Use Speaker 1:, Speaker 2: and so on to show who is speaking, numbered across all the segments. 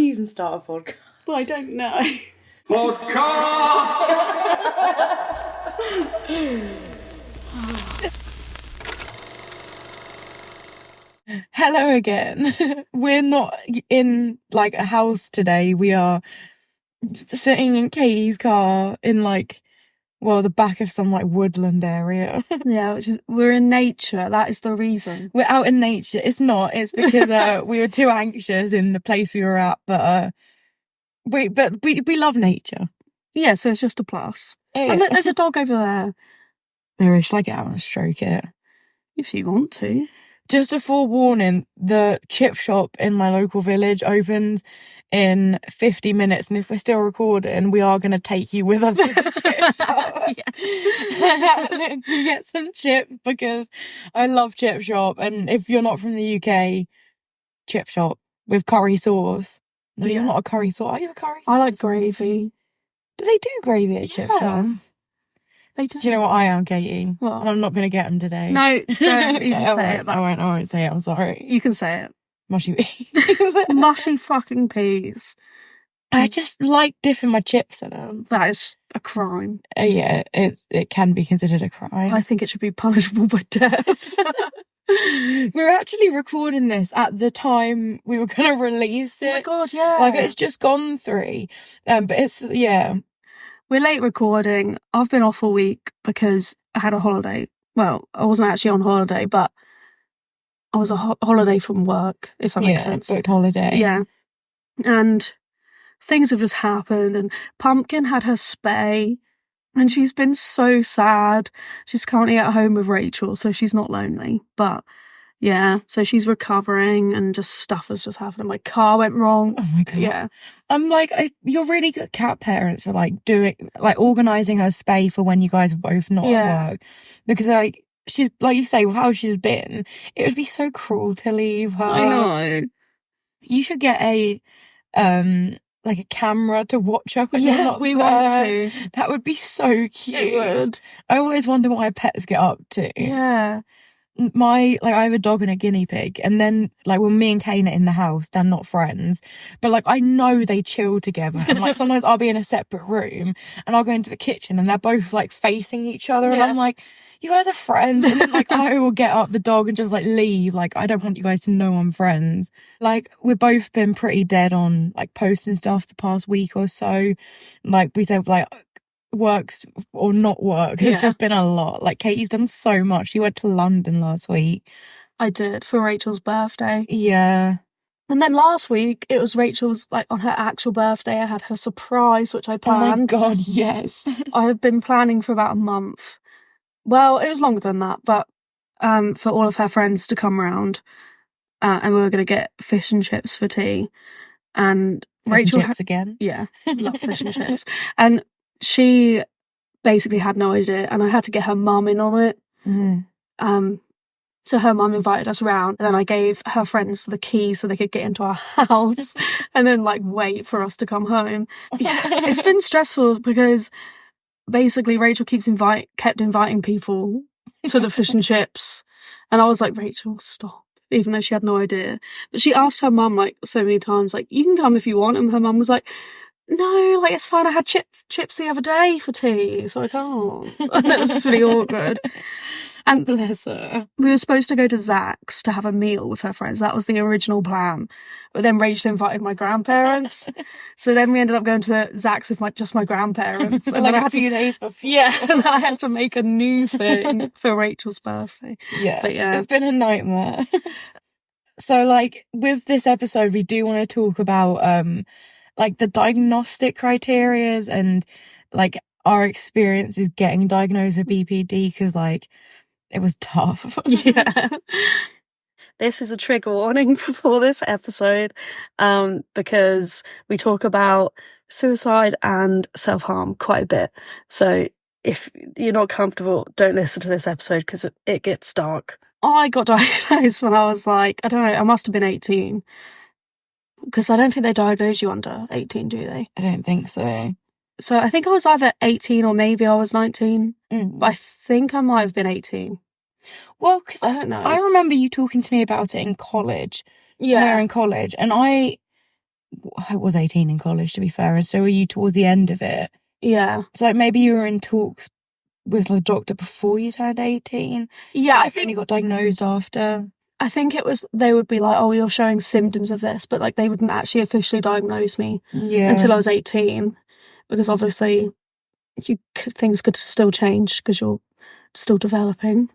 Speaker 1: we even start a podcast?
Speaker 2: Well, I don't know.
Speaker 3: Podcast!
Speaker 1: Hello again. We're not in like a house today. We are sitting in Katie's car in the back of some like woodland area.
Speaker 2: Yeah, we're in nature. That is the reason.
Speaker 1: We're out in nature. It's not. It's because we were too anxious in the place we were at. But we love nature.
Speaker 2: Yeah, so it's just a plus.
Speaker 1: Yeah.
Speaker 2: And there's a dog over there.
Speaker 1: There is. Shall I get out and stroke it?
Speaker 2: If you want to.
Speaker 1: Just a forewarning, the chip shop in my local village opens in 50 minutes, and if we're still recording, we are going to take you with us to the chip shop to get some chip, because I love chip shop. And if you're not from the UK, chip shop with curry sauce. No, you're not a curry sauce. Are you a curry sauce?
Speaker 2: I like gravy.
Speaker 1: Do they do gravy at chip shop?
Speaker 2: They do.
Speaker 1: Do you know what I am, Katie?
Speaker 2: What?
Speaker 1: And I'm not going to get them today.
Speaker 2: No, don't even say it.
Speaker 1: I won't say it. I'm sorry.
Speaker 2: You can say it.
Speaker 1: Mushy peas.
Speaker 2: Mushy fucking peas.
Speaker 1: I just like dipping my chips in them.
Speaker 2: That is a crime.
Speaker 1: Yeah, it can be considered a crime.
Speaker 2: I think it should be punishable by death.
Speaker 1: We're actually recording this at the time we were going to release it.
Speaker 2: Oh my God, yeah.
Speaker 1: Like, it's just gone through. But it's, yeah.
Speaker 2: We're late recording. I've been off all week because I had a holiday. Well, I wasn't actually on holiday, but I was on holiday from work, if that makes sense.
Speaker 1: Booked holiday.
Speaker 2: Yeah. And things have just happened, and Pumpkin had her spay, and she's been so sad. She's currently at home with Rachael, so she's not lonely. But yeah, so she's recovering, and just stuff has just happened. My car went wrong.
Speaker 1: Oh my God.
Speaker 2: Yeah.
Speaker 1: I'm like, you're really good cat parents for organising her spay for when you guys are both not at work. Because she's, like you say, how she's been, it would be so cruel to leave her.
Speaker 2: I know.
Speaker 1: You should get a camera to watch her when you're not
Speaker 2: we
Speaker 1: there.
Speaker 2: want to.
Speaker 1: That would be so cute.
Speaker 2: It would.
Speaker 1: I always wonder what my pets get up to.
Speaker 2: Yeah.
Speaker 1: I have a dog and a guinea pig, and then when me and Kain are in the house, they're not friends, but I know they chill together, and sometimes I'll be in a separate room and I'll go into the kitchen and they're both facing each other, and I'm like, you guys are friends, and then I will get up the dog and just leave. I don't want you guys to know I'm friends. We've both been pretty dead on posting stuff the past week or so. We said works or not work. It's just been a lot. Katie's done so much. She went to London last week.
Speaker 2: I did, for Rachel's birthday.
Speaker 1: Yeah.
Speaker 2: And then last week, it was Rachel's, on her actual birthday. I had her surprise, which I planned.
Speaker 1: Oh my God, yes.
Speaker 2: I had been planning for about a month. Well, it was longer than that, but for all of her friends to come round. And we were going to get fish and chips for tea. And Rachel...
Speaker 1: chips again?
Speaker 2: Yeah, love fish and chips. And she basically had no idea, and I had to get her mum in on it.
Speaker 1: Mm.
Speaker 2: So her mum invited us round, and then I gave her friends the keys so they could get into our house and then wait for us to come home. Yeah, it's been stressful because basically Rachel kept inviting people to the fish and chips, and I was like, Rachel, stop. Even though she had no idea. But she asked her mum so many times, you can come if you want, and her mum was like, no, it's fine. I had chips the other day for tea, so I can't. And that was just really awkward. And
Speaker 1: bless her.
Speaker 2: We were supposed to go to Zach's to have a meal with her friends. That was the original plan. But then Rachel invited my grandparents. So then we ended up going to Zach's with just my grandparents. And then
Speaker 1: a few days before.
Speaker 2: Yeah, and then I had to make a new thing for Rachel's birthday.
Speaker 1: Yeah,
Speaker 2: but yeah.
Speaker 1: It's been a nightmare. So, with this episode, we do want to talk about... the diagnostic criterias and our experiences getting diagnosed with BPD, because it was tough.
Speaker 2: Yeah. This is a trigger warning before this episode, because we talk about suicide and self-harm quite a bit. So if you're not comfortable, don't listen to this episode because it gets dark. I got diagnosed when I was I don't know, I must have been 18. Because I don't think they diagnose you under 18, do they?
Speaker 1: I don't think so.
Speaker 2: So I think I was either 18 or maybe I was 19. But I think I might have been 18.
Speaker 1: Well, because
Speaker 2: I don't know.
Speaker 1: I remember you talking to me about it in college.
Speaker 2: Yeah.
Speaker 1: We were in college. And I I was 18 in college, to be fair, and so were you towards the end of it.
Speaker 2: Yeah.
Speaker 1: So like maybe you were in talks with the doctor before you turned 18.
Speaker 2: Yeah,
Speaker 1: I think you got diagnosed after.
Speaker 2: I think it was, they would be like, oh, you're showing symptoms of this, but like they wouldn't actually officially diagnose me until I was 18, because obviously things could still change because you're still developing.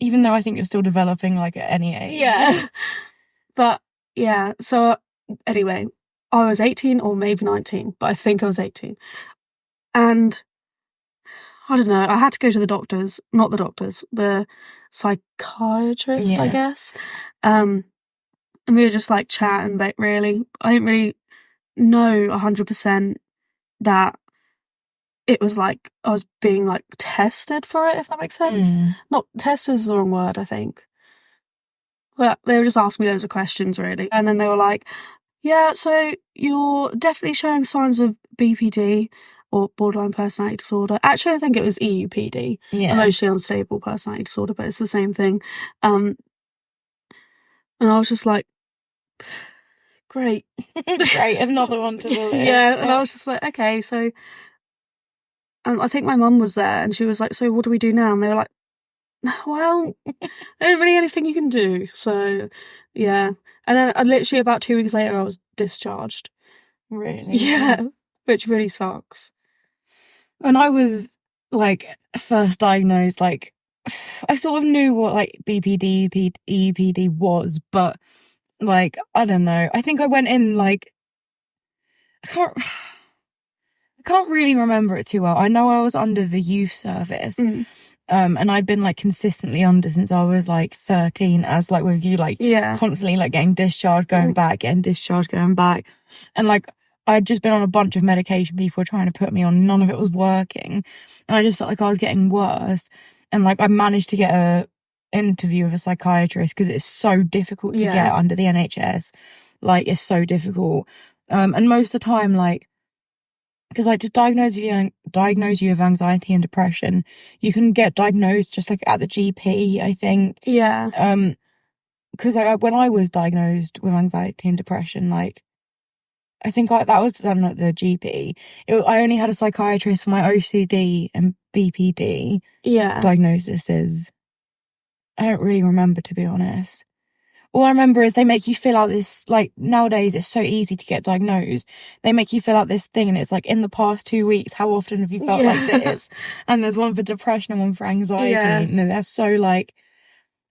Speaker 1: Even though I think you're still developing like at any age.
Speaker 2: Yeah. But yeah, so anyway, I was 18 or maybe 19, but I think I was 18. And I don't know, I had to go to the psychiatrist, I guess. And we were just like chatting, but really, I didn't really know 100% that it was like I was being like tested for it, if that makes sense. Not tested is the wrong word, I think. But they were just asking me loads of questions, really. And then they were like, yeah, so you're definitely showing signs of BPD or borderline personality disorder. Actually, I think it was EUPD, emotionally unstable personality disorder, but it's the same thing. And I was just like, great.
Speaker 1: Great, another one to the list.
Speaker 2: Yeah, and I was just like, okay, so... I think my mum was there, and she was like, so what do we do now? And they were like, well, there isn't really anything you can do. So, yeah. And then literally about 2 weeks later, I was discharged.
Speaker 1: Really?
Speaker 2: Yeah, which really sucks.
Speaker 1: When I was, like, first diagnosed, like, I sort of knew what, like, BPD, EPD was, but, like, I don't know. I think I went in, like, I can't really remember it too well. I know I was under the youth service, and I'd been like consistently under since I was like 13, as like with you, like constantly like getting discharged, going back, getting discharged, going back, and like I'd just been on a bunch of medication people were trying to put me on. None of it was working, and I just felt like I was getting worse. And like I managed to get a interview with a psychiatrist because it's so difficult to get under the NHS. Like it's so difficult, and most of the time, like. Because like to diagnose you with anxiety and depression, you can get diagnosed just like at the GP, I think.
Speaker 2: Yeah.
Speaker 1: Because like when I was diagnosed with anxiety and depression, like I think that was done at the GP. I only had a psychiatrist for my OCD and BPD diagnoses. I don't really remember, to be honest. All I remember is they make you fill out this, like, nowadays it's so easy to get diagnosed. They make you fill out this thing and it's like, in the past 2 weeks, how often have you felt like this? And there's one for depression and one for anxiety. And they're so like,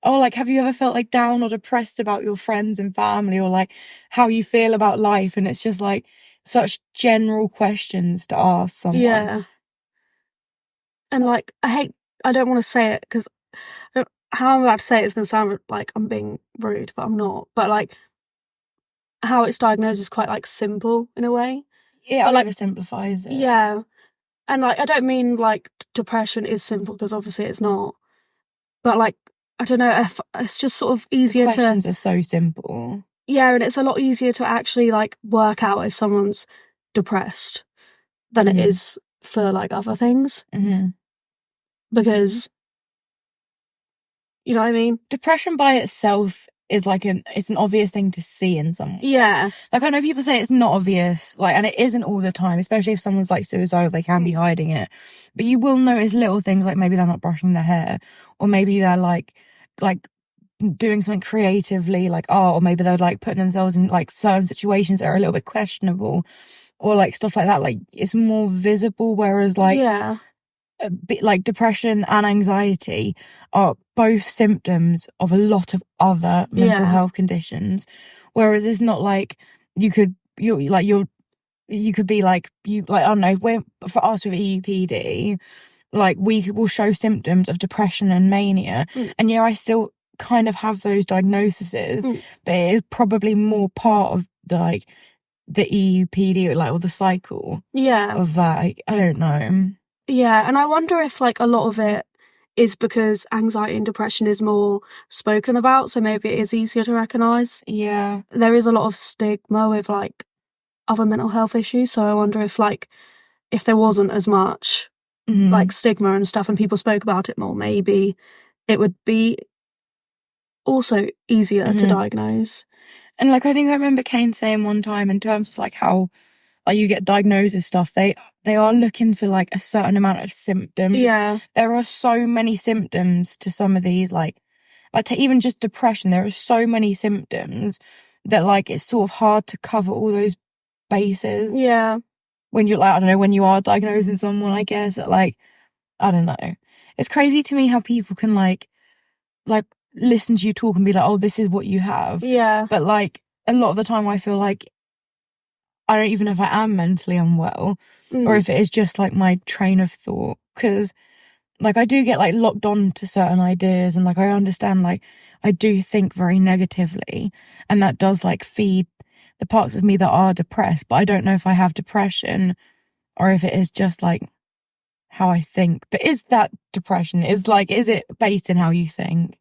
Speaker 1: oh, like, have you ever felt like down or depressed about your friends and family, or like how you feel about life? And it's just like such general questions to ask someone.
Speaker 2: Yeah. And like, I don't want to say it because how I'm about to say it is going to sound like I'm being rude, but I'm not. But like, how it's diagnosed is quite like simple in a way.
Speaker 1: Yeah,
Speaker 2: like
Speaker 1: oversimplifies it.
Speaker 2: Yeah, and like I don't mean like depression is simple because obviously it's not. But like I don't know, if it's just sort of easier
Speaker 1: Questions are so simple.
Speaker 2: Yeah, and it's a lot easier to actually like work out if someone's depressed than it is for like other things. Because. You know what I mean? Depression
Speaker 1: by itself is like it's an obvious thing to see in someone.
Speaker 2: Yeah.
Speaker 1: Like I know people say it's not obvious, like, and it isn't all the time, especially if someone's like suicidal, they can be hiding it. But you will notice little things like maybe they're not brushing their hair, or maybe they're like doing something creatively, like art, or maybe they're like putting themselves in like certain situations that are a little bit questionable, or like stuff like that. Like it's more visible, whereas like like depression and anxiety are both symptoms of a lot of other mental health conditions, whereas it's not like you could be like I don't know, for us with EUPD, like we will show symptoms of depression and mania, and I still kind of have those diagnoses, but it is probably more part of the EUPD, like, or the cycle of that. I don't know.
Speaker 2: Yeah, and I wonder if like a lot of it is because anxiety and depression is more spoken about, so maybe it is easier to recognise.
Speaker 1: Yeah.
Speaker 2: There is a lot of stigma with like other mental health issues, so I wonder if there wasn't as much like stigma and stuff and people spoke about it more, maybe it would be also easier to diagnose.
Speaker 1: And like, I think I remember Kain saying one time in terms of like how like you get diagnosed with stuff, they are looking for like a certain amount of symptoms.
Speaker 2: Yeah.
Speaker 1: There are so many symptoms to some of these, like to even just depression, there are so many symptoms that like it's sort of hard to cover all those bases.
Speaker 2: Yeah.
Speaker 1: When you're like, I don't know, when you are diagnosing someone, I guess, like, I don't know. It's crazy to me how people can like listen to you talk and be like, oh, this is what you have.
Speaker 2: Yeah.
Speaker 1: But like a lot of the time I feel like I don't even know if I am mentally unwell or if it is just like my train of thought. Because like I do get like locked on to certain ideas and like I understand like I do think very negatively and that does like feed the parts of me that are depressed. But I don't know if I have depression or if it is just like how I think. But is that depression? Is it based in how you think?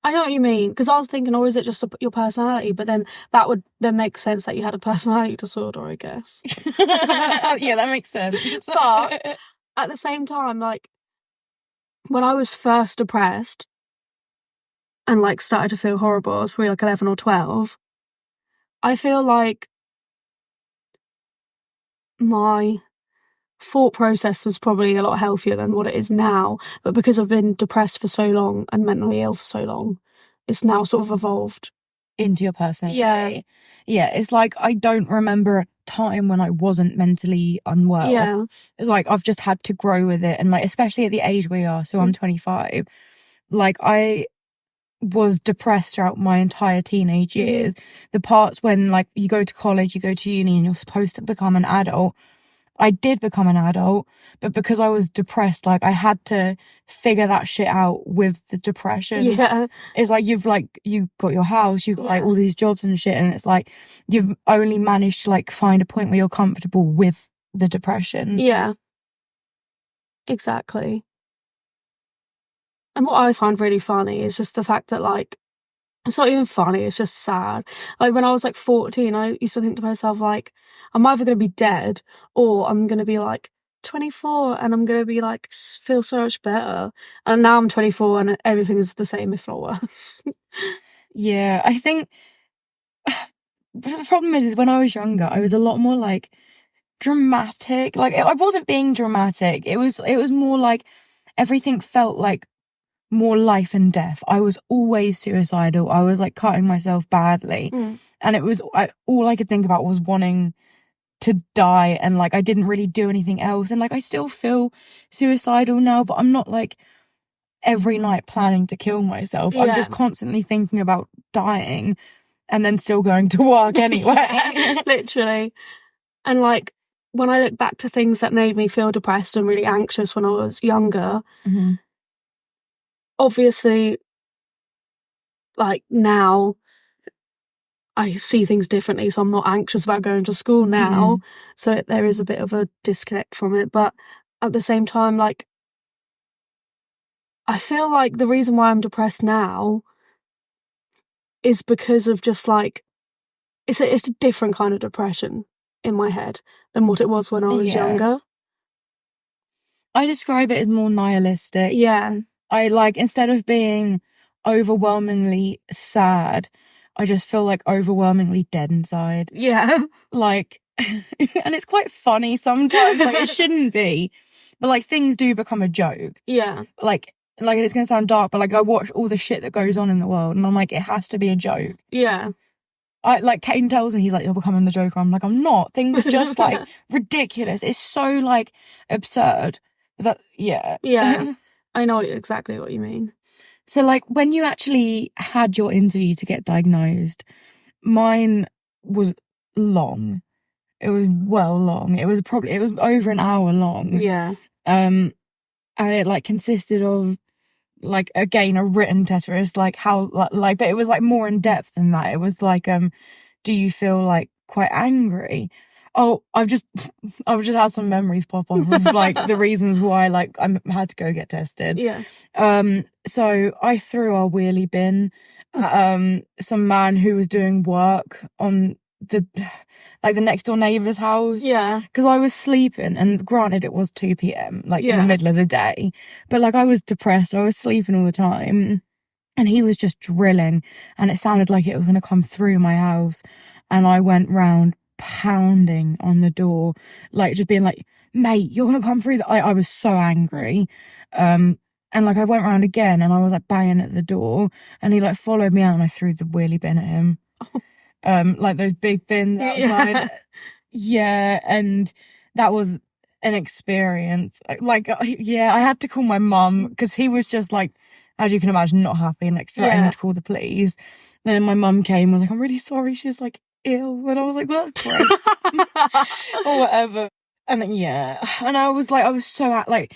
Speaker 2: I know what you mean, because I was thinking, or is it just your personality? But then that would then make sense that you had a personality disorder, I guess.
Speaker 1: Yeah, that makes sense.
Speaker 2: But at the same time, like, when I was first depressed and, like, started to feel horrible, I was probably, like, 11 or 12, I feel like my thought process was probably a lot healthier than what it is now, but because I've been depressed for so long and mentally ill for so long, it's now sort of evolved
Speaker 1: into your personality.
Speaker 2: Yeah,
Speaker 1: it's like I don't remember a time when I wasn't mentally unwell.
Speaker 2: Yeah.
Speaker 1: It's like I've just had to grow with it, and like especially at the age we are, so I'm 25, like I was depressed throughout my entire teenage years. The parts when like you go to college, you go to uni and you're supposed to become an adult, I did become an adult, but because I was depressed, like I had to figure that shit out with the depression.
Speaker 2: Yeah.
Speaker 1: It's like you've got your house, you've got like all these jobs and shit, and it's like you've only managed to like find a point where you're comfortable with the depression.
Speaker 2: Yeah. Exactly. And what I find really funny is just the fact that, like, it's not even funny, it's just sad. Like, when I was, like, 14, I used to think to myself, like, I'm either going to be dead or I'm going to be, like, 24 and I'm going to be, like, feel so much better. And now I'm 24 and everything is the same, if not worse.
Speaker 1: Yeah, I think the problem is when I was younger, I was a lot more, like, dramatic. Like, I wasn't being dramatic. It was more like everything felt like more life and death. I was always suicidal. I was like cutting myself badly. And it was all I could think about was wanting to die, and like I didn't really do anything else. And like I still feel suicidal now, but I'm not like every night planning to kill myself. I'm just constantly thinking about dying and then still going to work anyway.
Speaker 2: Literally. And like when I look back to things that made me feel depressed and really anxious when I was younger, obviously, like now I see things differently, so I'm not anxious about going to school now. So there is a bit of a disconnect from it. But at the same time, like, I feel like the reason why I'm depressed now is because of just like, it's a different kind of depression in my head than what it was when I was younger.
Speaker 1: I describe it as more nihilistic.
Speaker 2: Yeah.
Speaker 1: I like, instead of being overwhelmingly sad, I just feel like overwhelmingly dead inside.
Speaker 2: Yeah.
Speaker 1: Like, and it's quite funny sometimes, like it shouldn't be, but like things do become a joke.
Speaker 2: Yeah.
Speaker 1: Like it's gonna sound dark, but like I watch all the shit that goes on in the world and I'm like, it has to be a joke.
Speaker 2: Yeah.
Speaker 1: I like, Kain tells me, he's like, you're becoming the Joker. I'm like, I'm not. Things are just like ridiculous. It's so like absurd that, yeah.
Speaker 2: Yeah. I know exactly what you mean.
Speaker 1: So like when you actually had your interview to get diagnosed, mine was long. It was well long. It was over an hour long.
Speaker 2: Yeah.
Speaker 1: And it like consisted of like, again, a written test where it's like how like, but it was like more in depth than that. It was like, do you feel like quite angry? Oh, I've just had some memories pop up of like the reasons why like I had to go get tested.
Speaker 2: Yeah.
Speaker 1: So I threw our wheelie bin at some man who was doing work on the next door neighbour's house.
Speaker 2: Yeah.
Speaker 1: Because I was sleeping, and granted it was 2 p.m. like in the middle of the day, but like I was depressed. I was sleeping all the time. And he was just drilling, and it sounded like it was going to come through my house. And I went round pounding on the door, like just being like, mate, you're going to come through. I was so angry. And like I went round again and I was like banging at the door, and he like followed me out, and I threw the wheelie bin at him. Like those big bins outside. Yeah. And that was an experience. Like, yeah, I had to call my mum because he was just like, as you can imagine, not happy and like threatening to call the police. Then my mum came and was like, I'm really sorry, she's like ill. And I was like, well, that's great. Or whatever. And then, yeah. And I was so like,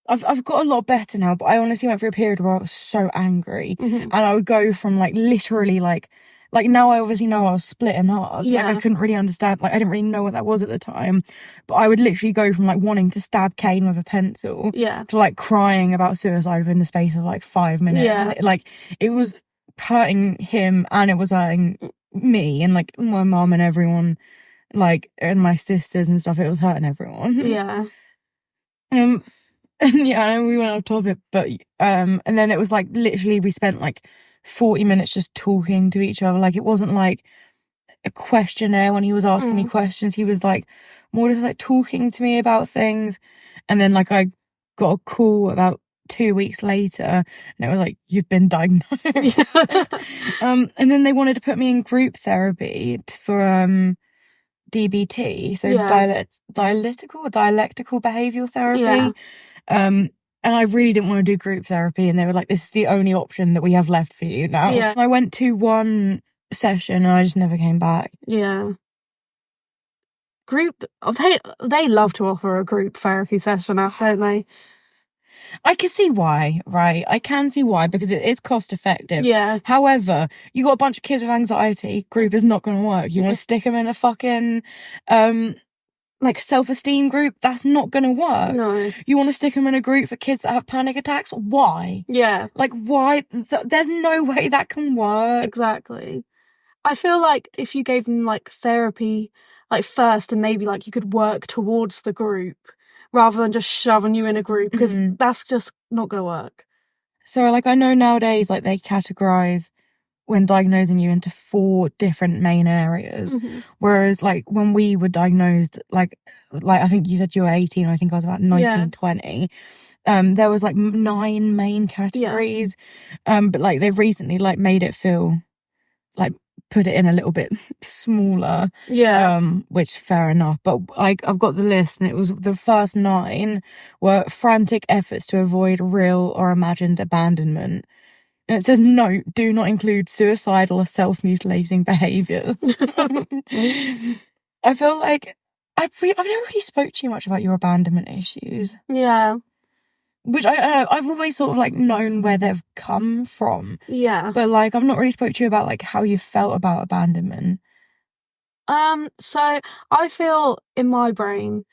Speaker 1: I've got a lot better now, but I honestly went through a period where I was so angry. And I would go from like literally like now I obviously know I was splitting up.
Speaker 2: Yeah.
Speaker 1: Like I couldn't really understand, like I didn't really know what that was at the time. But I would literally go from like wanting to stab Kain with a pencil to like crying about suicide within the space of like 5 minutes.
Speaker 2: Yeah.
Speaker 1: And like it was hurting him and it was hurting me and like my mum and everyone, like, and my sisters and stuff. It was hurting everyone.
Speaker 2: Yeah.
Speaker 1: And yeah, I know we went off topic, but and then it was like literally we spent like 40 minutes just talking to each other. Like it wasn't like a questionnaire when he was asking me questions. He was like more just like talking to me about things. And then like I got a call about 2 weeks later and it was like, you've been diagnosed. And then they wanted to put me in group therapy for DBT, so dialectical behavioural therapy. And I really didn't want to do group therapy, and they were like, this is the only option that we have left for you now. I went to one session and I just never came back.
Speaker 2: Group, they love to offer a group therapy session out, don't they?
Speaker 1: I can see why, right? I can see why, because it is cost effective. However, you got a bunch of kids with anxiety, group is not going to work. You want to stick them in a fucking like self-esteem group, that's not gonna work.
Speaker 2: No.
Speaker 1: You want to stick them in a group for kids that have panic attacks? Why? Like, why? There's no way that can work.
Speaker 2: Exactly. I feel like if you gave them like therapy like first, and maybe like you could work towards the group rather than just shoving you in a group, because that's just not gonna work.
Speaker 1: So like I know nowadays like they categorize when diagnosing you into 4 different main areas, whereas like when we were diagnosed, like I think you said you were 18, I think I was about 19, 20, there was like 9 main categories, but like they've recently like made it feel like put it in a little bit smaller, which fair enough, but like I've got the list, and it was the first 9 were frantic efforts to avoid real or imagined abandonment. And it says, note, do not include suicidal or self-mutilating behaviours. I feel like I've never really spoke to you much about your abandonment issues. Which I've always sort of like known where they've come from. But like I've not really spoke to you about like how you felt about abandonment.
Speaker 2: So I feel in my brain,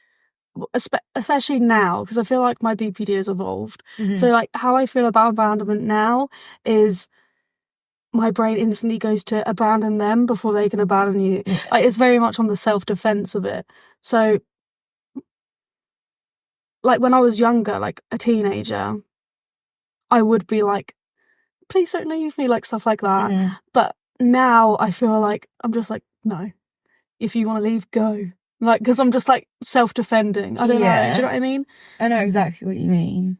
Speaker 2: especially now, because I feel like my BPD has evolved. So like how I feel about abandonment now is my brain instantly goes to abandon them before they can abandon you. Like it's very much on the self-defense of it. So like when I was younger, like a teenager, I would be like, please don't leave me, like stuff like that. But now I feel like I'm just like, no, if you want to leave, go. Like, because I'm just like self-defending. I don't know. Do you know what I mean?
Speaker 1: I know exactly what you mean.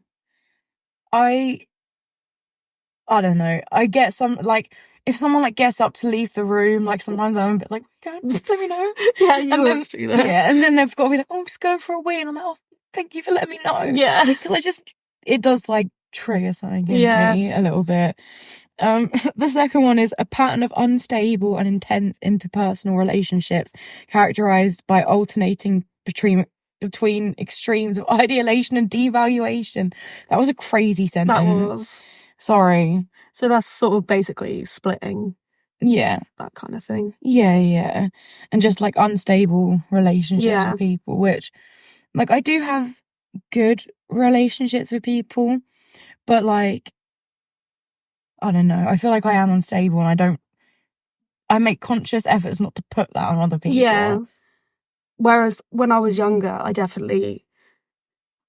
Speaker 1: I don't know. I get some, like, if someone like gets up to leave the room, like sometimes I'm a bit like, God, let me know.
Speaker 2: You must do that.
Speaker 1: And then they've got to be like, oh, I'm just going for a wee, and I'm like, oh, thank you for letting me know. Because it does like trigger something in me a little bit. The second one is a pattern of unstable and intense interpersonal relationships characterized by alternating between extremes of ideation and devaluation. That was a crazy sentence.
Speaker 2: That was.
Speaker 1: Sorry.
Speaker 2: So that's sort of basically splitting. That kind of thing.
Speaker 1: And just like unstable relationships with people, which like I do have good relationships with people, but like I don't know, I feel like I am unstable, and I make conscious efforts not to put that on other people.
Speaker 2: Whereas when I was younger, I definitely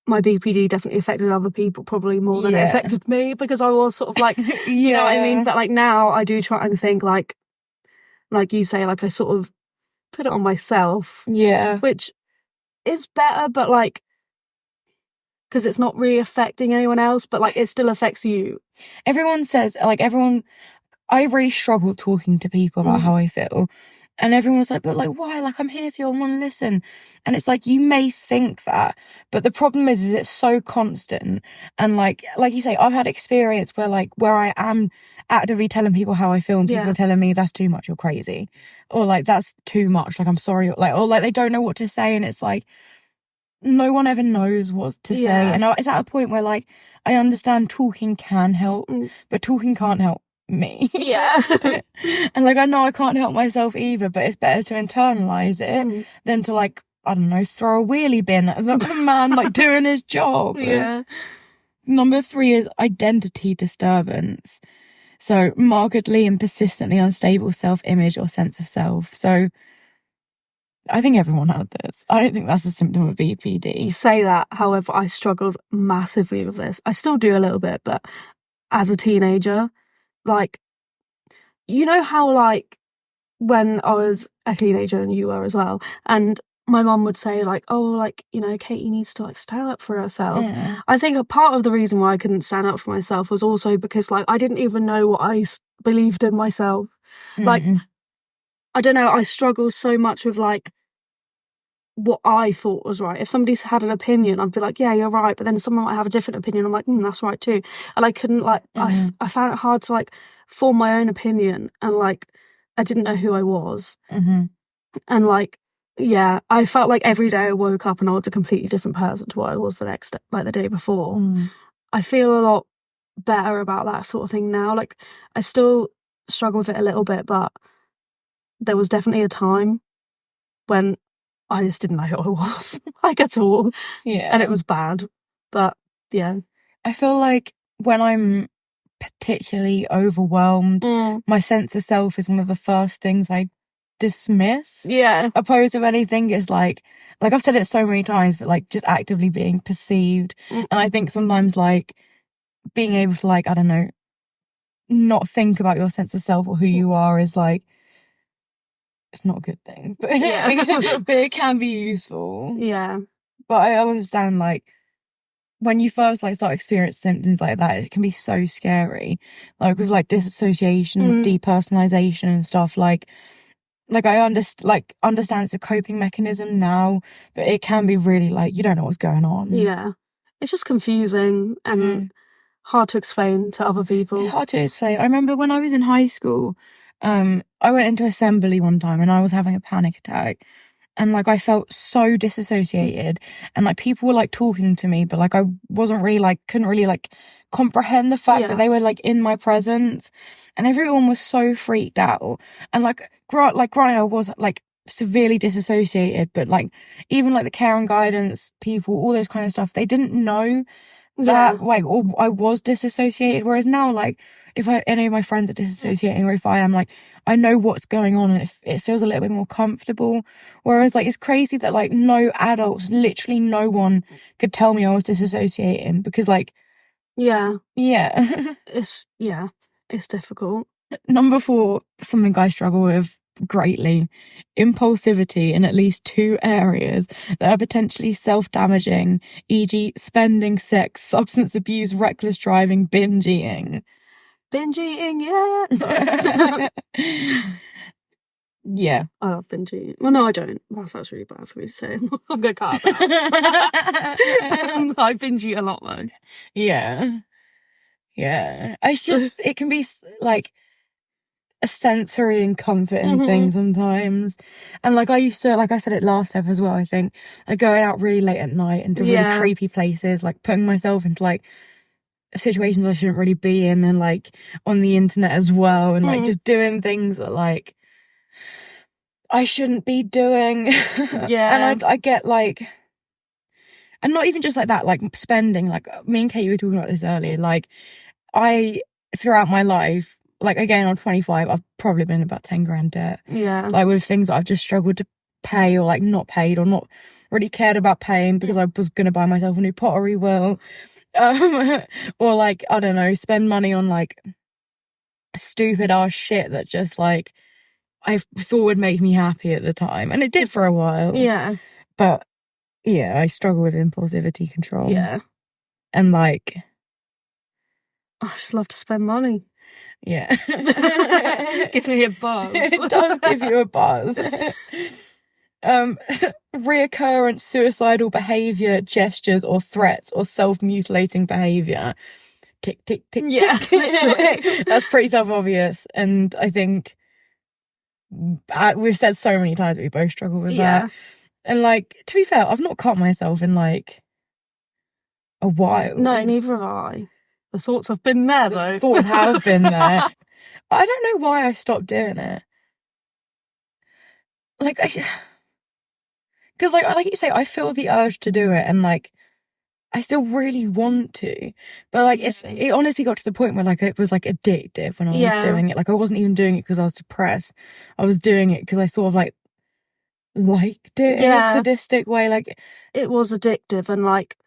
Speaker 2: my BPD definitely affected other people probably more than it
Speaker 1: Yeah.
Speaker 2: affected me, because I was sort of like, you know what I mean? But like now I do try and think like you say, like I sort of put it on myself,
Speaker 1: Yeah.
Speaker 2: which is better, but like, because it's not really affecting anyone else, but like it still affects you.
Speaker 1: Everyone says, like, I really struggle talking to people about how I feel. And everyone was like, but like, why? Like, I'm here for you, I want to listen. And it's like, you may think that, but the problem is it's so constant. And like you say, I've had experience where I am actively telling people how I feel, and people are telling me that's too much, you're crazy. Or like, that's too much, like, I'm sorry. Like, or like, they don't know what to say. And it's like, no one ever knows what to say. And it's at a point where like, I understand talking can help, but talking can't help me.
Speaker 2: Yeah.
Speaker 1: And like, I know I can't help myself either, but it's better to internalize it than to like, I don't know, throw a wheelie bin at the man like doing his job.
Speaker 2: Yeah.
Speaker 1: Number 3 is identity disturbance. So markedly and persistently unstable self-image or sense of self. So I think everyone had this. I don't think that's a symptom of
Speaker 2: You
Speaker 1: BPD.
Speaker 2: say that, however, I struggled massively with this. I still do a little bit, but as a teenager, like, you know how like when I was a teenager and you were as well, and my mum would say like, oh, like, you know, Katie needs to like stand up for herself. I think a part of the reason why I couldn't stand up for myself was also because like I didn't even know what I believed in myself. Like, I don't know, I struggled so much with like what I thought was right. If somebody's had an opinion, I'd be like, yeah, you're right. But then someone might have a different opinion. I'm like, that's right too. And I couldn't like, I found it hard to like form my own opinion, and like, I didn't know who I was. And like, yeah, I felt like every day I woke up and I was a completely different person to what I was the next day, like the day before. I feel a lot better about that sort of thing now. Like, I still struggle with it a little bit, but there was definitely a time when I just didn't know who I was, like, at all.
Speaker 1: Yeah.
Speaker 2: And it was bad. But yeah.
Speaker 1: I feel like when I'm particularly overwhelmed, my sense of self is one of the first things I dismiss.
Speaker 2: Yeah.
Speaker 1: Opposed to anything is like I've said it so many times, but like just actively being perceived. And I think sometimes like being able to like, I don't know, not think about your sense of self or who you are is like, it's not a good thing, but, but it can be useful.
Speaker 2: Yeah.
Speaker 1: But I understand like when you first like start experiencing symptoms like that, it can be so scary. Like with like disassociation, depersonalization and stuff, like I understand it's a coping mechanism now, but it can be really like, you don't know what's going on.
Speaker 2: Yeah. It's just confusing and hard to explain to other people.
Speaker 1: It's hard to explain. I remember when I was in high school, I went into assembly one time and I was having a panic attack. And like, I felt so disassociated, and like people were like talking to me, but like I wasn't really like, couldn't really like comprehend the fact that they were like in my presence, and everyone was so freaked out. And like, granted, I was like severely disassociated, but like even like the care and guidance people, all those kind of stuff, they didn't know that like, or I was disassociated. Whereas now, like, if any of my friends are disassociating, or if I am, like, I know what's going on, and it feels a little bit more comfortable. Whereas like, it's crazy that like no adults, literally no one could tell me I was disassociating, because like,
Speaker 2: it's difficult.
Speaker 1: Number 4, something I struggle with greatly: impulsivity in at least 2 areas that are potentially self-damaging, e.g. spending, sex, substance abuse, reckless driving, binge eating.
Speaker 2: Binge eating, yeah.
Speaker 1: Yeah.
Speaker 2: I love binge eating. Well, no, I don't. That's really bad for me to say. I'm going to cut that. I binge eat a lot, though.
Speaker 1: Yeah. It's just, it can be like a sensory and comforting thing sometimes. And like, I used to, like I said it last episode as well, I think, like going out really late at night into really creepy places, like putting myself into like situations I shouldn't really be in, and like on the internet as well, and like just doing things that like I shouldn't be doing. And I get like, and not even just like that, like spending, like me and Kate were talking about this earlier, like I, throughout my life, like again, I'm 25, I've probably been about 10 grand debt.
Speaker 2: Yeah.
Speaker 1: Like with things that I've just struggled to pay or like not paid or not really cared about paying because I was going to buy myself a new pottery wheel. Or like, I don't know, spend money on like stupid ass shit that just like I thought would make me happy at the time. And it did for a while.
Speaker 2: Yeah.
Speaker 1: But yeah, I struggle with impulsivity control.
Speaker 2: Yeah.
Speaker 1: And like,
Speaker 2: I just love to spend money.
Speaker 1: yeah.
Speaker 2: Gives me a buzz.
Speaker 1: It does give you a buzz. Reoccurrent suicidal behaviour, gestures or threats or self-mutilating behaviour. Tick, tick, tick,
Speaker 2: Yeah,
Speaker 1: tick.
Speaker 2: literally.
Speaker 1: That's pretty self-obvious. And I think we've said so many times that we both struggle with that. And like, to be fair, I've not caught myself in like a while.
Speaker 2: No, neither have I. The thoughts have been there though.
Speaker 1: The thoughts have been there. I don't know why I stopped doing it. Like, because like you say, I feel the urge to do it, and like, I still really want to, but like, it honestly got to the point where like it was like addictive when I was doing it. Like, I wasn't even doing it because I was depressed. I was doing it because I sort of like liked it in a sadistic way. Like,
Speaker 2: it was addictive, and like,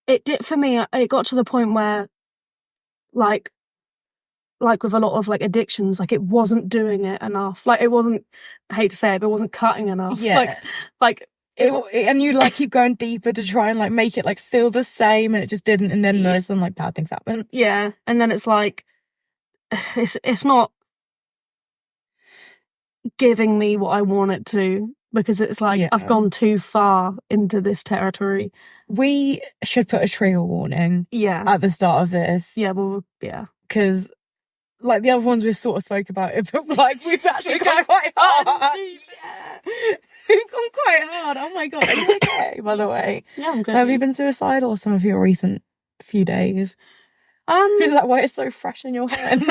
Speaker 2: it did for me. It got to the point where, like with a lot of like addictions, like it wasn't doing it enough. Like it wasn't. I hate to say it, but it wasn't cutting enough.
Speaker 1: Yeah.
Speaker 2: Like
Speaker 1: and you like keep going deeper to try and like make it like feel the same, and it just didn't. And then some like bad things happen.
Speaker 2: Yeah, and then it's like it's not giving me what I want it to, because it's like I've gone too far into this territory.
Speaker 1: We should put a trigger warning at the start of this.
Speaker 2: Yeah, well, yeah.
Speaker 1: Because like the other ones we've sort of spoke about it, but like we've actually gone quite hard. We've gone quite hard. Oh my God. Are you okay, by the way?
Speaker 2: Yeah, I'm good.
Speaker 1: Have you been suicidal some of your recent few days? Is that why it's so fresh in your head?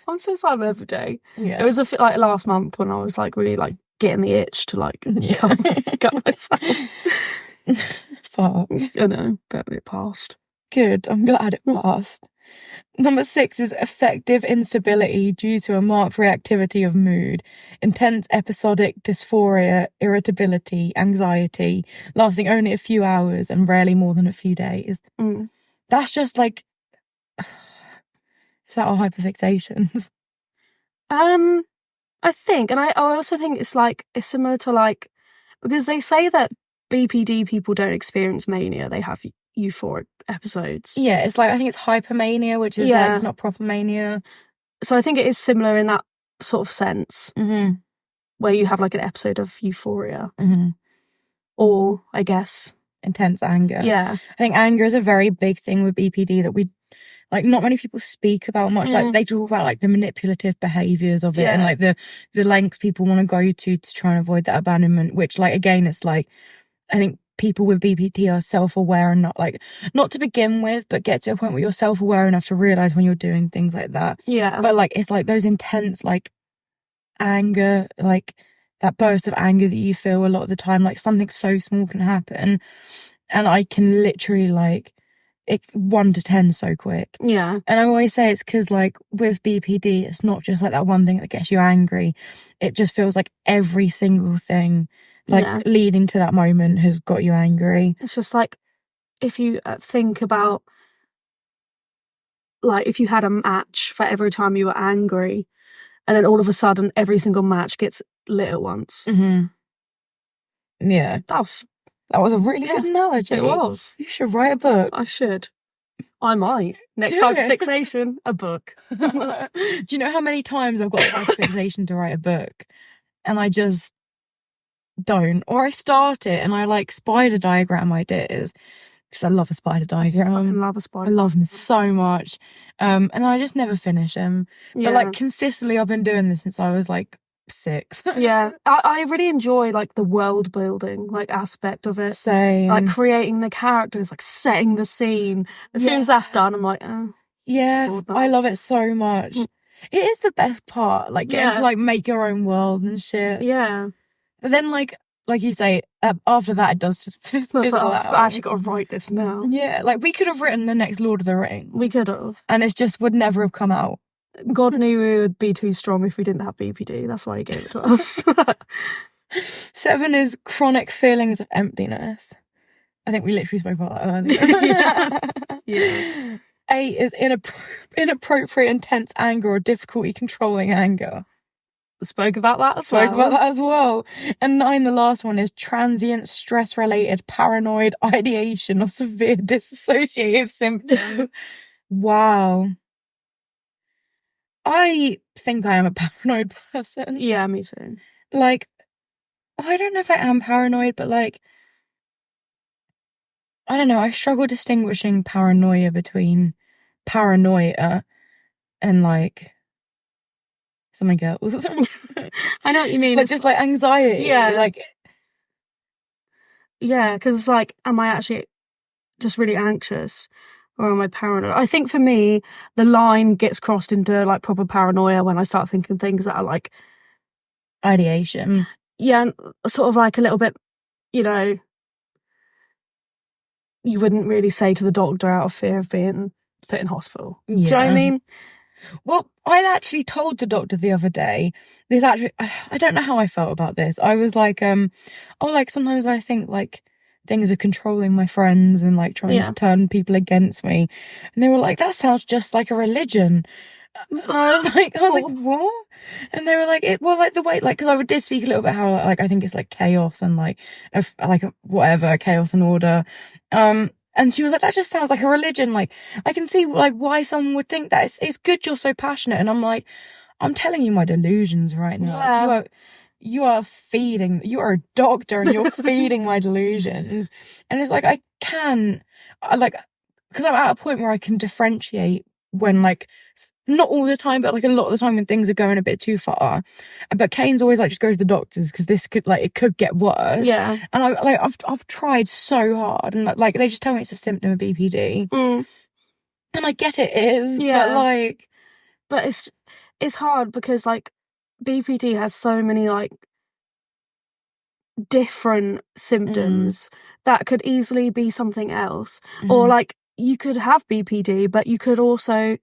Speaker 2: I'm suicidal every day.
Speaker 1: Yeah.
Speaker 2: It was like last month when I was like really like getting the itch to like cut myself.
Speaker 1: Fuck.
Speaker 2: I know, but it passed.
Speaker 1: Good. I'm glad it passed. Number 6 is affective instability due to a marked reactivity of mood, intense episodic dysphoria, irritability, anxiety, lasting only a few hours and rarely more than a few days. That's just like, is that our hyperfixations?
Speaker 2: I think, and I also think it's similar to like, because they say that BPD people don't experience mania, they have euphoric episodes.
Speaker 1: Yeah, it's like, I think it's hypermania, which is like, it's not proper mania.
Speaker 2: So I think it is similar in that sort of sense, where you have like an episode of euphoria, or I guess
Speaker 1: intense anger.
Speaker 2: Yeah,
Speaker 1: I think anger is a very big thing with BPD that we like not many people speak about much. Like they talk about like the manipulative behaviours of it and like the lengths people want to go to try and avoid that abandonment, which like again it's like, I think people with BPD are self-aware and not to begin with, but get to a point where you're self-aware enough to realise when you're doing things like that.
Speaker 2: Yeah.
Speaker 1: But like it's like those intense like anger, like that burst of anger that you feel a lot of the time, like something so small can happen and I can literally like it 1 to 10 so quick.
Speaker 2: Yeah.
Speaker 1: And I always say it's because like with BPD it's not just like that one thing that gets you angry, it just feels like every single thing like leading to that moment has got you angry.
Speaker 2: It's just like if you think about like if you had a match for every time you were angry and then all of a sudden every single match gets lit at once.
Speaker 1: Yeah, that was a really good analogy.
Speaker 2: It was.
Speaker 1: You should write a book.
Speaker 2: I should. I might. Next hyperfixation, a book.
Speaker 1: Do you know how many times I've got a hyperfixation to write a book and I just don't, or I start it and I like spider diagram ideas because I love a spider diagram.
Speaker 2: I love a spider.
Speaker 1: I love them so much, and I just never finish them. But like consistently, I've been doing this since I was like 6.
Speaker 2: Yeah, I really enjoy like the world building like aspect of it.
Speaker 1: Same.
Speaker 2: Like creating the characters, like setting the scene. As soon as that's done, I'm like,
Speaker 1: I love it so much. It is the best part, like getting to like make your own world and shit.
Speaker 2: Yeah.
Speaker 1: But then, like you say, after that, it does just fizzle out.
Speaker 2: I actually got to write this now.
Speaker 1: Yeah, like we could have written the next Lord of the Rings.
Speaker 2: We could have.
Speaker 1: And it just would never have come out
Speaker 2: God knew we would be too strong if we didn't have BPD. That's why he gave it to us.
Speaker 1: 7 is chronic feelings of emptiness. I think we literally spoke about that earlier.
Speaker 2: Yeah.
Speaker 1: 8 is inappropriate, intense anger or difficulty controlling anger.
Speaker 2: Spoke about that as
Speaker 1: Spoke about that as well. And 9, the last one, is transient, stress-related, paranoid ideation or severe dissociative symptoms. Wow. I think I am a paranoid person.
Speaker 2: Yeah, me too.
Speaker 1: Like, I don't know if I am paranoid, but like, I don't know, I struggle distinguishing paranoia between paranoia and like something else.
Speaker 2: I know what you mean.
Speaker 1: Like just like anxiety.
Speaker 2: Yeah.
Speaker 1: Like,
Speaker 2: yeah, because it's like, am I actually just really anxious or am I paranoid? I think for me, the line gets crossed into like proper paranoia when I start thinking things that are like
Speaker 1: ideation.
Speaker 2: Yeah, and sort of like a little bit, you know, you wouldn't really say to the doctor out of fear of being put in hospital. Do you know what I mean?
Speaker 1: Well, I actually told the doctor the other day, I don't know how I felt about this. I was like, like sometimes I think like things are controlling my friends and like trying to turn people against me. And they were like, that sounds just like a religion. And I was like, what? And they were like, the way, like, because I did speak a little bit how, like, I think it's like chaos and like, whatever, chaos and order. And she was like, that just sounds like a religion. Like, I can see like why someone would think that. It's good you're so passionate. And I'm like, I'm telling you my delusions right now.
Speaker 2: Yeah.
Speaker 1: Like, you are a doctor and you're feeding my delusions. And it's like, because I'm at a point where I can differentiate when like, not all the time, but like a lot of the time when things are going a bit too far. But Kane's always like, just go to the doctors because this could like, it could get worse.
Speaker 2: Yeah.
Speaker 1: And I've tried so hard and like they just tell me it's a symptom of BPD.
Speaker 2: Mm.
Speaker 1: And I get it is,
Speaker 2: but it's hard because like BPD has so many like different symptoms that could easily be something else. Or like you could have BPD, but you could also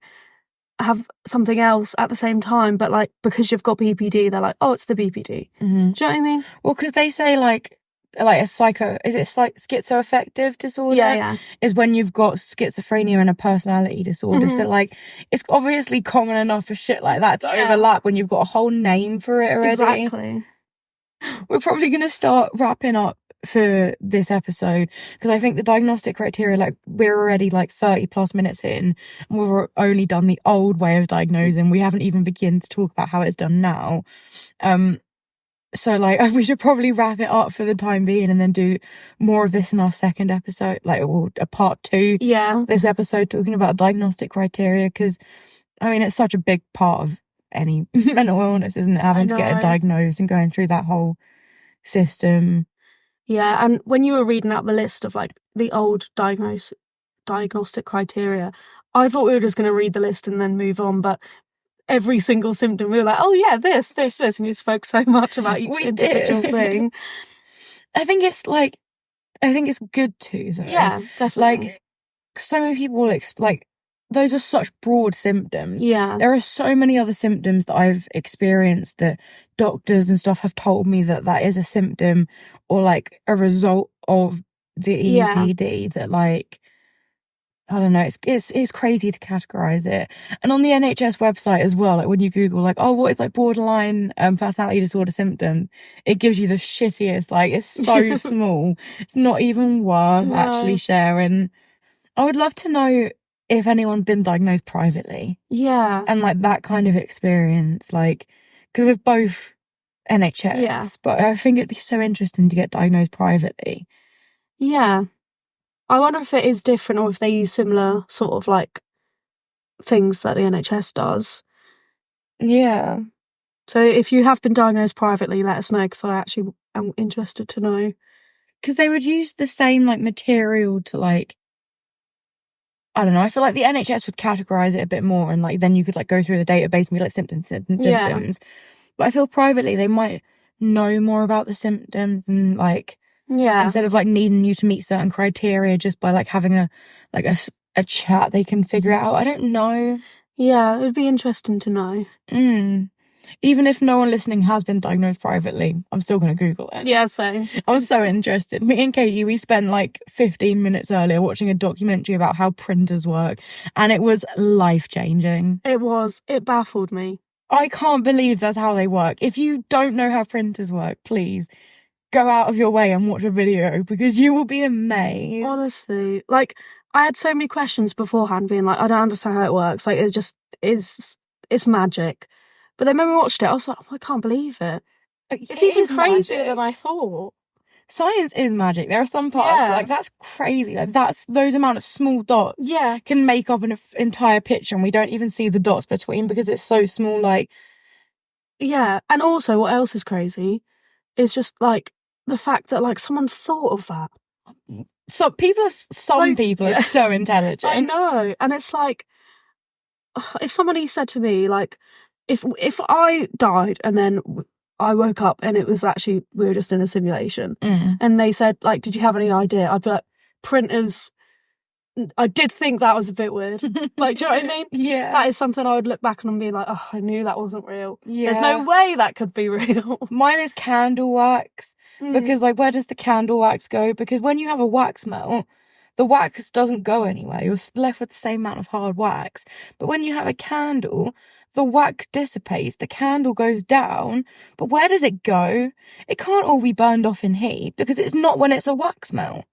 Speaker 2: have something else at the same time, but like because you've got BPD, they're like, oh, it's the BPD. Do you know what I mean?
Speaker 1: Well, because they say like a schizoaffective disorder?
Speaker 2: Yeah.
Speaker 1: Is when you've got schizophrenia and a personality disorder. So like, it's obviously common enough for shit like that to overlap when you've got a whole name for it already.
Speaker 2: Exactly.
Speaker 1: We're probably going to start wrapping up for this episode because I think the diagnostic criteria, like we're already like 30 plus minutes in and we've only done the old way of diagnosing. We haven't even begun to talk about how it's done now. So like we should probably wrap it up for the time being and then do more of this in our second episode, like a part 2.
Speaker 2: Yeah.
Speaker 1: This episode talking about diagnostic criteria because I mean it's such a big part of any mental illness, isn't it? Having to get it diagnosed and going through that whole system.
Speaker 2: Yeah, and when you were reading out the list of like the old diagnostic criteria, I thought we were just going to read the list and then move on, but every single symptom we were like, oh yeah, this, and we spoke so much about each individual thing.
Speaker 1: I think it's good too, though.
Speaker 2: Yeah, definitely.
Speaker 1: Like, so many people like those are such broad symptoms.
Speaker 2: Yeah.
Speaker 1: There are so many other symptoms that I've experienced that doctors and stuff have told me that is a symptom or like a result of the EPD that like, I don't know, it's crazy to categorize it. And on the NHS website as well, like when you Google like, oh, what is like borderline personality disorder symptom, it gives you the shittiest, like it's so small. It's not even worth actually sharing. I would love to know if anyone's been diagnosed privately.
Speaker 2: Yeah.
Speaker 1: And like that kind of experience, like, because we're both NHS, but I think it'd be so interesting to get diagnosed privately.
Speaker 2: Yeah. I wonder if it is different or if they use similar sort of like things that the NHS does.
Speaker 1: Yeah.
Speaker 2: So if you have been diagnosed privately, let us know because I actually am interested to know.
Speaker 1: Because they would use the same like material to like, I don't know, I feel like the NHS would categorise it a bit more and like then you could like go through the database and be like symptoms. But I feel privately they might know more about the symptoms and like instead of like needing you to meet certain criteria just by like having a chat they can figure it out. I don't know.
Speaker 2: Yeah, it'd be interesting to know.
Speaker 1: Even if no one listening has been diagnosed privately, I'm still going to Google it.
Speaker 2: Yeah, same.
Speaker 1: I was so interested. Me and Katie, we spent like 15 minutes earlier watching a documentary about how printers work, and it was life-changing.
Speaker 2: It baffled me.
Speaker 1: I can't believe that's how they work. If you don't know how printers work, please go out of your way and watch a video, because you will be amazed.
Speaker 2: Honestly, like, I had so many questions beforehand being like, I don't understand how it works. Like, it just is, it's magic. But then when we watched it, I was like, oh, I can't believe it. It's even crazier than I thought.
Speaker 1: Science is magic. There are some parts that, like, that's crazy. Like, those amount of small dots can make up an entire picture, and we don't even see the dots between because it's so small. Like,
Speaker 2: yeah. And also, what else is crazy is just like the fact that like someone thought of that.
Speaker 1: Some people are so intelligent.
Speaker 2: I know, and it's like, if somebody said to me like, if I died and then I woke up and it was actually, we were just in a simulation, and they said like, did you have any idea? I'd be like, printers. I did think that was a bit weird. Like, do you know what I mean?
Speaker 1: Yeah.
Speaker 2: That is something I would look back and be like, oh, I knew that wasn't real.
Speaker 1: Yeah.
Speaker 2: There's no way that could be real.
Speaker 1: Mine is candle wax, because like, where does the candle wax go? Because when you have a wax melt, the wax doesn't go anywhere. You're left with the same amount of hard wax. But when you have a candle, the wax dissipates, the candle goes down, but where does it go? It can't all be burned off in heat, because it's not when it's a wax melt.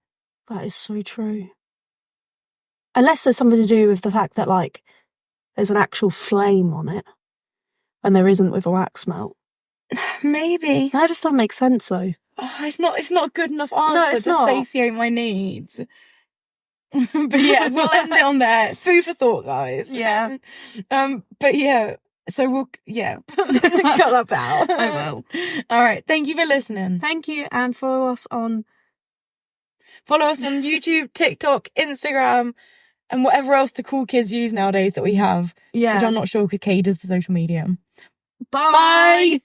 Speaker 2: That is so true. Unless there's something to do with the fact that, like, there's an actual flame on it, and there isn't with a wax melt.
Speaker 1: Maybe.
Speaker 2: That just doesn't make sense, though.
Speaker 1: Oh, it's not a good enough answer to satiate my needs. But yeah, we'll end it on there. Food for thought, guys.
Speaker 2: Yeah.
Speaker 1: But yeah, so cut that out.
Speaker 2: I will.
Speaker 1: All right. Thank you for listening.
Speaker 2: Thank you, and follow us on
Speaker 1: YouTube, TikTok, Instagram, and whatever else the cool kids use nowadays that we have.
Speaker 2: Yeah.
Speaker 1: Which I'm not sure, because Kay does the social media.
Speaker 2: Bye.